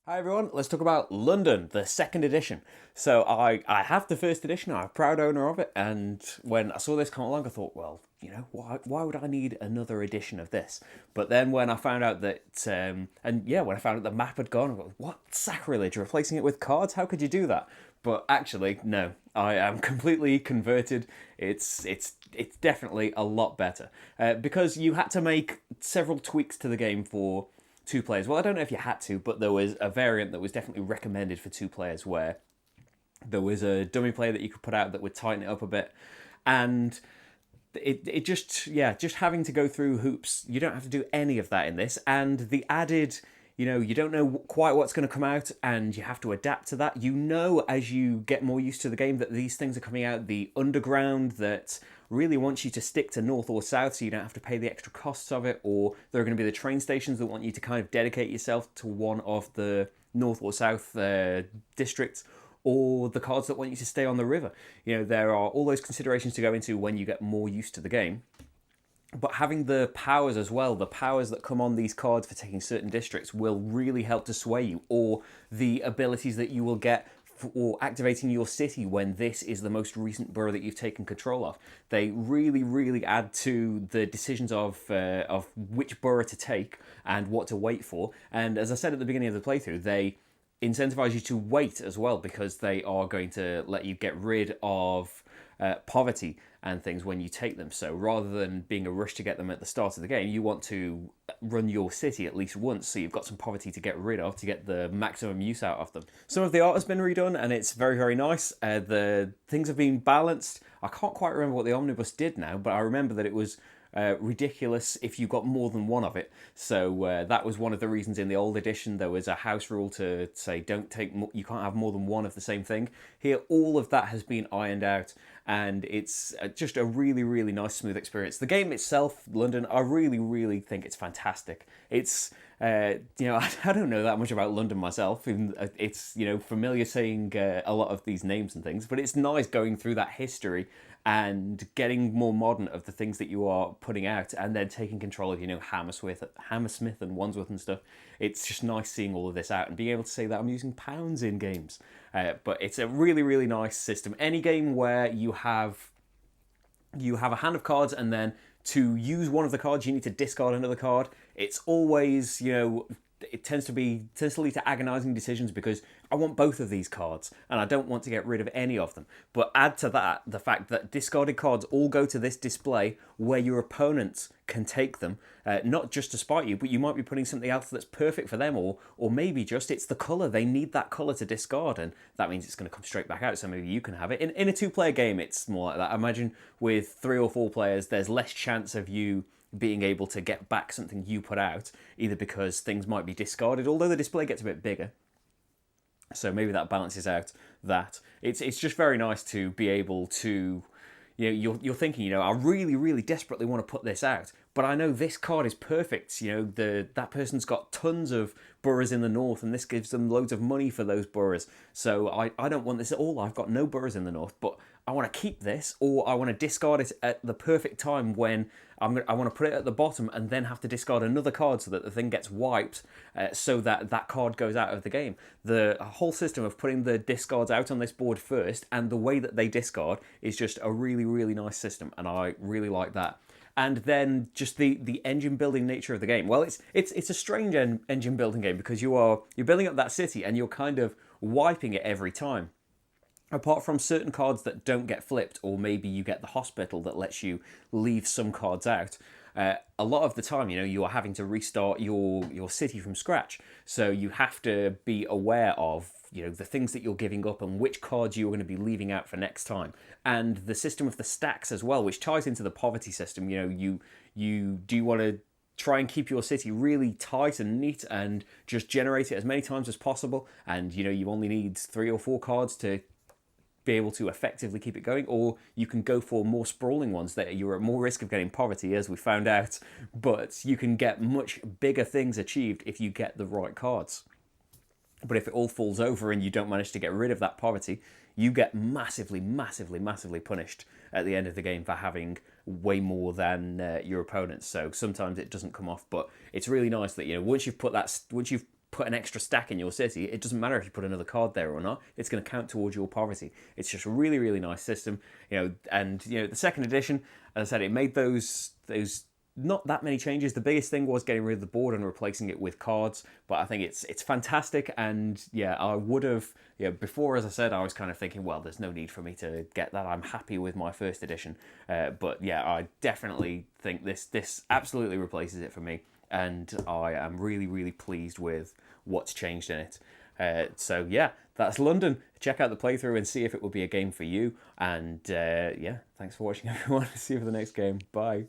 Hi everyone, let's talk about London, the second edition. So I have the first edition, I'm a proud owner of it, and when I saw this come along I thought, well, why would I need another edition of this? But then when I found out that, when I found out the map had gone, I thought, what, sacrilege, replacing it with cards? How could you do that? But actually, no, I am completely converted. It's definitely a lot better. Because you had to make several tweaks to the game for two players. Well, I don't know if you had to, but there was a variant that was definitely recommended for two players where there was a dummy player that you could put out that would tighten it up a bit. And it just having to go through hoops, you don't have to do any of that in this. And the added, you don't know quite what's going to come out and you have to adapt to that. You know, as you get more used to the game, that these things are coming out, the underground that really wants you to stick to north or south so you don't have to pay the extra costs of it, or there are going to be the train stations that want you to kind of dedicate yourself to one of the north or south districts, or the cards that want you to stay on the river. There are all those considerations to go into when you get more used to the game. But having the powers as well, the powers that come on these cards for taking certain districts will really help to sway you, or the abilities that you will get for activating your city when this is the most recent borough that you've taken control of. They really, really add to the decisions of which borough to take and what to wait for. And as I said at the beginning of the playthrough, they incentivize you to wait as well, because they are going to let you get rid of poverty and things when you take them. So rather than being a rush to get them at the start of the game, you want to run your city at least once, so you've got some poverty to get rid of to get the maximum use out of them. Some of the art has been redone and it's very, very nice. The things have been balanced. I can't quite remember what the omnibus did now, but I remember that it was ridiculous if you got more than one of it. So that was one of the reasons in the old edition there was a house rule to say you can't have more than one of the same thing. Here, all of that has been ironed out, and it's just a really, really nice, smooth experience. The game itself, London, I really, really think it's fantastic. It's I don't know that much about London myself. It's familiar saying a lot of these names and things, but it's nice going through that history and getting more modern of the things that you are putting out, and then taking control of Hammersmith and Wandsworth and stuff. It's just nice seeing all of this out and being able to say that I'm using pounds in games. But it's a really, really nice system. Any game where you have a hand of cards, and then to use one of the cards you need to discard another card. It's always, it tends to lead to agonizing decisions, because I want both of these cards and I don't want to get rid of any of them. But add to that the fact that discarded cards all go to this display where your opponents can take them, not just to spite you, but you might be putting something else that's perfect for them, or maybe just it's the colour. They need that colour to discard, and that means it's going to come straight back out, so maybe you can have it. In a two-player game, it's more like that. I imagine with 3 or 4 players, there's less chance of you being able to get back something you put out, either because things might be discarded, although the display gets a bit bigger. So maybe that balances out that. It's just very nice to be able to, you're thinking, I really, really desperately want to put this out, but I know this card is perfect. That person's got tons of boroughs in the north, and this gives them loads of money for those boroughs. So I don't want this at all. I've got no boroughs in the north, but I want to keep this, or I want to discard it at the perfect time when I want to put it at the bottom and then have to discard another card so that the thing gets wiped, so that card goes out of the game. The whole system of putting the discards out on this board first and the way that they discard is just a really, really nice system, and I really like that. And then just the engine building nature of the game. Well, it's a strange engine building game, because you're building up that city and you're kind of wiping it every time. Apart from certain cards that don't get flipped, or maybe you get the hospital that lets you leave some cards out, a lot of the time, you are having to restart your city from scratch. So you have to be aware of, the things that you're giving up and which cards you're going to be leaving out for next time. And the system of the stacks as well, which ties into the poverty system. You want to try and keep your city really tight and neat and just generate it as many times as possible. And, you only need 3 or 4 cards to be able to effectively keep it going, or you can go for more sprawling ones that you're at more risk of getting poverty, as we found out, but you can get much bigger things achieved if you get the right cards. But if it all falls over and you don't manage to get rid of that poverty, you get massively, massively, massively punished at the end of the game for having way more than your opponents. So sometimes it doesn't come off, but it's really nice that once you've put an extra stack in your city, it doesn't matter if you put another card there or not. It's going to count towards your poverty. It's just a really, really nice system, And the second edition, as I said, it made those not that many changes. The biggest thing was getting rid of the board and replacing it with cards. But I think it's fantastic. And yeah, I would have before, as I said, I was kind of thinking, well, there's no need for me to get that. I'm happy with my first edition. But yeah, I definitely think this absolutely replaces it for me. And I am really, really pleased with what's changed in it. So yeah, that's London. Check out the playthrough and see if it will be a game for you. And yeah, thanks for watching, everyone. See you for the next game. Bye.